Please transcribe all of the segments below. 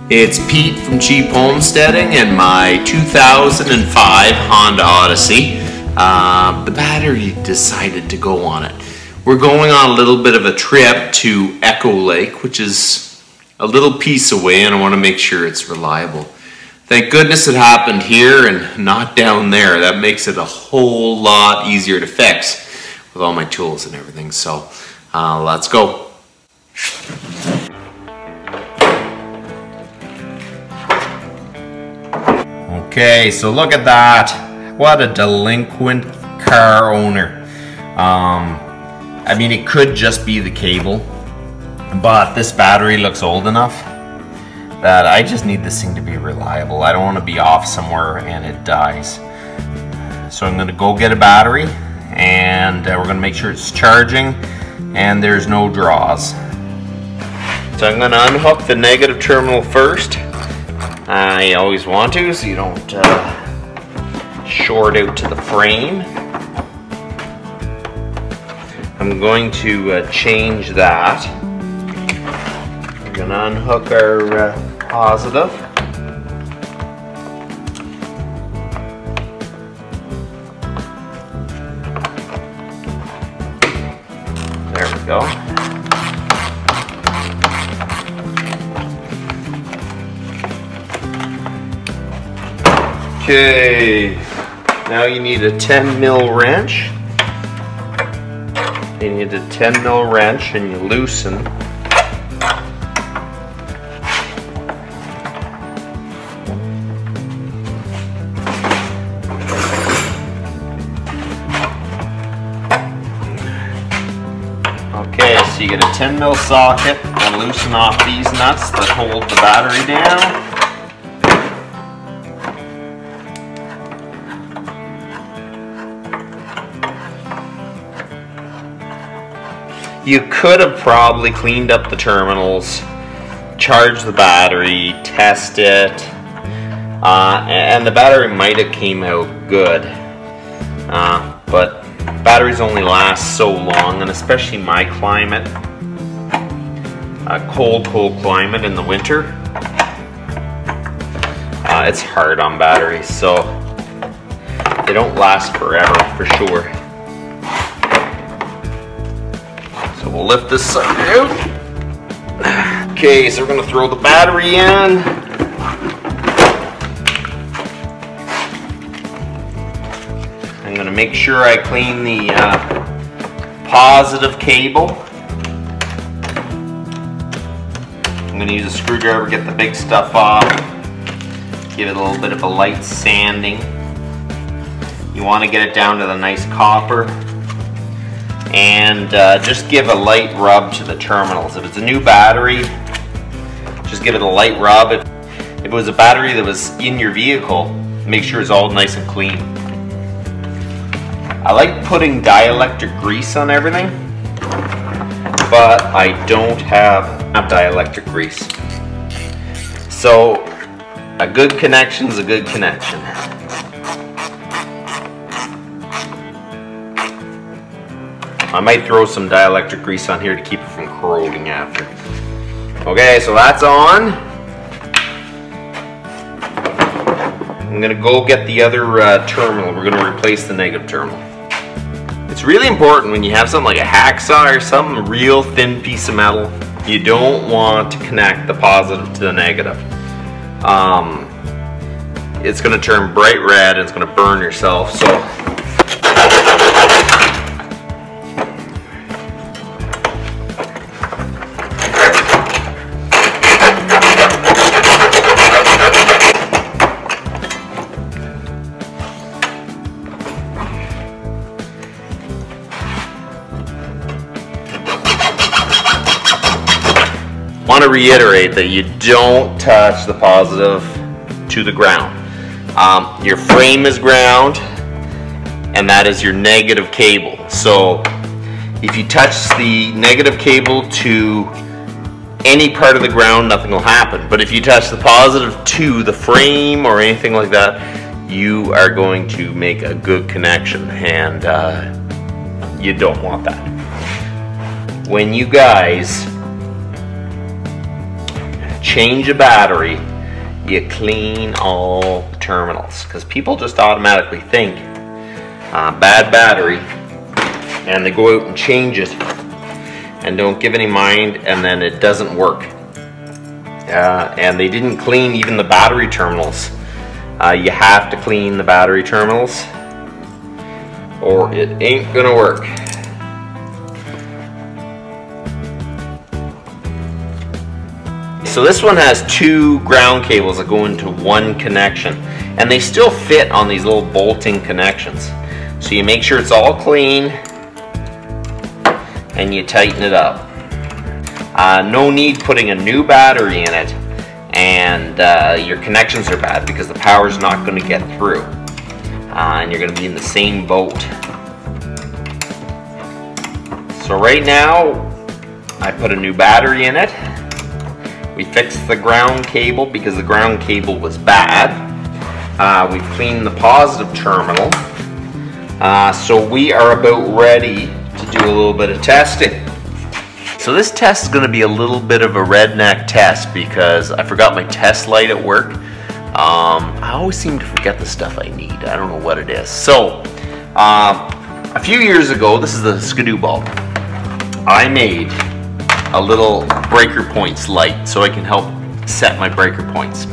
It's Pete from Cheap Homesteading and my 2005 Honda Odyssey. The battery decided to go on it. We're going on a little bit of a trip to Echo Lake, which is a little piece away, and I want to make sure it's reliable. Thank goodness it happened here and not down there. That makes it a whole lot easier to fix with all my tools and everything. So let's go. Okay, so look at that. What a delinquent car owner. I mean, it could just be the cable, but this battery looks old enough that I just need this thing to be reliable. I don't want to be off somewhere and it dies. So I'm going to go get a battery, and we're going to make sure it's charging and there's no draws. So I'm going to unhook the negative terminal first. I always want to, so you don't short out to the frame. I'm going to change that. We're going to unhook our positive. There we go. Okay, now you need a 10mm wrench. You need a 10mm wrench, and you loosen. Okay, so you get a 10mm socket and loosen off these nuts that hold the battery down. You could have probably cleaned up the terminals, charged the battery, test it, and the battery might have came out good. But batteries only last so long, and especially my climate, a cold climate in the winter, it's hard on batteries, so they don't last forever for sure. So we'll lift this sucker out. Okay, so we're going to throw the battery in. I'm going to make sure I clean the positive cable. I'm going to use a screwdriver, get the big stuff off. Give it a little bit of a light sanding. You want to get it down to the nice copper. And just give a light rub to the terminals. If it's a new battery, just give it a light rub. If it was a battery that was in your vehicle, make sure it's all nice and clean. I like putting dielectric grease on everything, but I don't have dielectric grease. So a good connection is a good connection. I might throw some dielectric grease on here to keep it from corroding after. Okay, so that's on. I'm gonna go get the other terminal. We're gonna replace the negative terminal. It's really important when you have something like a hacksaw or some real thin piece of metal, you don't want to connect the positive to the negative. It's gonna turn bright red and it's gonna burn yourself. So I want to reiterate that you don't touch the positive to the ground. Your frame is ground, and that is your negative cable. So if you touch the negative cable to any part of the ground, nothing will happen. But if you touch the positive to the frame or anything like that, you are going to make a good connection, and you don't want that. When you guys change a battery, you clean all the terminals, because people just automatically think bad battery and they go out and change it and don't give any mind, and then it doesn't work. And they didn't clean even the battery terminals. You have to clean the battery terminals or it ain't gonna work. So this one has 2 ground cables that go into one connection, and they still fit on these little bolting connections. So you make sure it's all clean and you tighten it up. No need putting a new battery in it and your connections are bad, because the power's not going to get through and you're going to be in the same boat. So right now I put a new battery in it. We fixed the ground cable because the ground cable was bad. We've cleaned the positive terminal. So we are about ready to do a little bit of testing. So this test is going to be a little bit of a redneck test because I forgot my test light at work. I always seem to forget the stuff I need. I don't know what it is. So a few years ago, this is the skidoo bulb, I made a little breaker points light so I can help set my breaker points.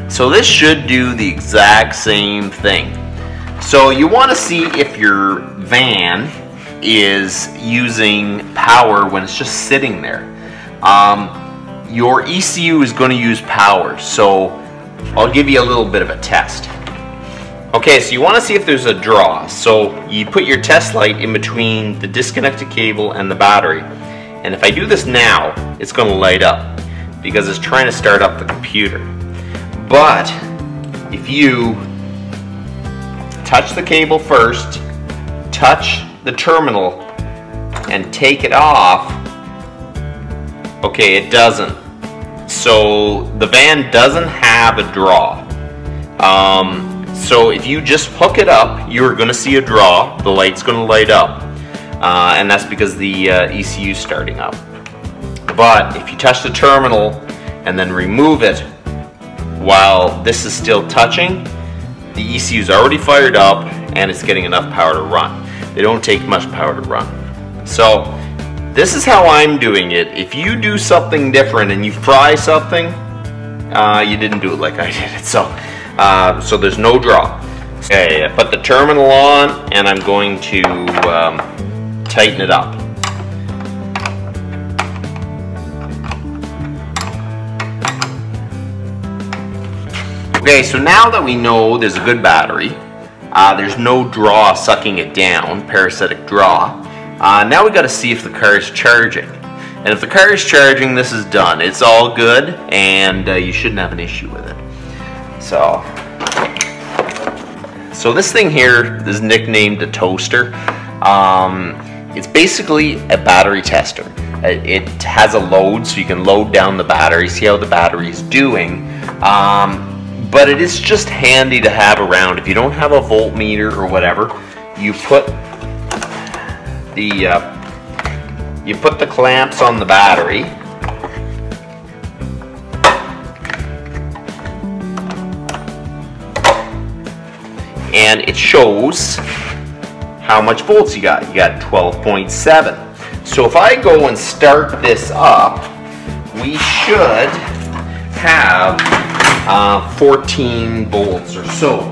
So this should do the exact same thing. So you want to see if your van is using power when it's just sitting there. Your ECU is going to use power, so I'll give you a little bit of a test. Okay, so you want to see if there's a draw. So you put your test light in between the disconnected cable and the battery. And if I do this now, it's going to light up because it's trying to start up the computer. But if you touch the cable first, touch the terminal, and take it off, okay, it doesn't. So the van doesn't have a draw. So if you just hook it up, you're going to see a draw. The light's going to light up. And that's because the ECU is starting up. But if you touch the terminal and then remove it while this is still touching, the ECU is already fired up and it's getting enough power to run. They don't take much power to run. So this is how I'm doing it. If you do something different and you fry something, you didn't do it like I did it. So there's no draw. Okay, I put the terminal on and I'm going to tighten it up. Okay, so now that we know there's a good battery, there's no draw sucking it down, parasitic draw, now we got to see if the car is charging. And if the car is charging, this is done. It's all good and you shouldn't have an issue with it. So this thing here is nicknamed a toaster. It's basically a battery tester. It has a load, so you can load down the battery, see how the battery is doing. But it is just handy to have around. If you don't have a voltmeter or whatever, you put the clamps on the battery. And it shows how much volts you got. You got 12.7. So if I go and start this up, we should have 14 volts or so.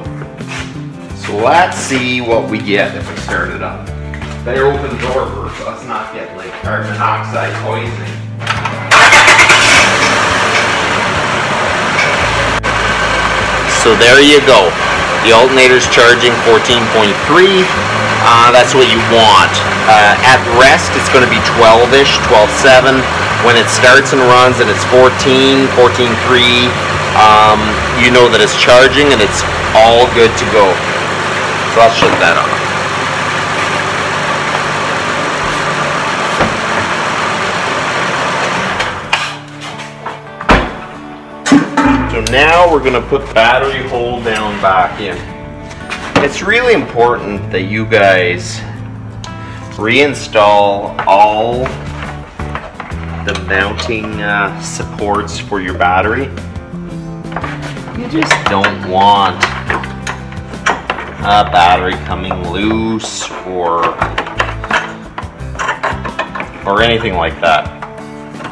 So let's see what we get if we start it up. Better open the door first, so let's not get like carbon monoxide poisoning. So there you go. The alternator's charging 14.3. That's what you want. At rest, it's going to be 12-ish, 12.7. When it starts and runs and it's 14, 14.3, you know that it's charging and it's all good to go. So I'll shut that off. So now we're going to put battery hold down back in. It's really important that you guys reinstall all the mounting supports for your battery. You just don't want a battery coming loose or anything like that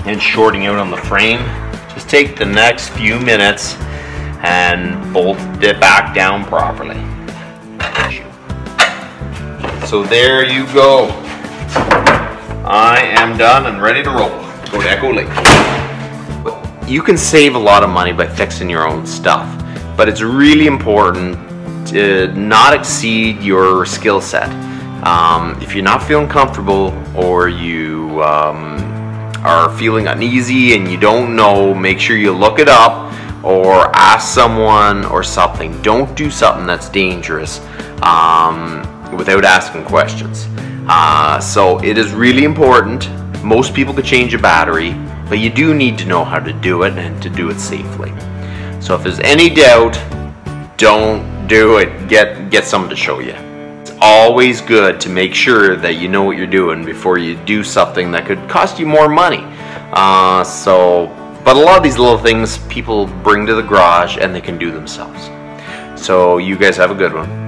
and shorting out on the frame. Just take the next few minutes and bolt it back down properly. So there you go. I am done and ready to roll. Go to Echo Lake. You can save a lot of money by fixing your own stuff, but it's really important to not exceed your skill set. If you're not feeling comfortable or you are feeling uneasy and you don't know, make sure you look it up or ask someone or something. Don't do something that's dangerous without asking questions. So it is really important. Most people could change a battery, but you do need to know how to do it and to do it safely. So if there's any doubt, don't do it. Get someone to show you. It's always good to make sure that you know what you're doing before you do something that could cost you more money. But a lot of these little things people bring to the garage and they can do themselves. So you guys have a good one.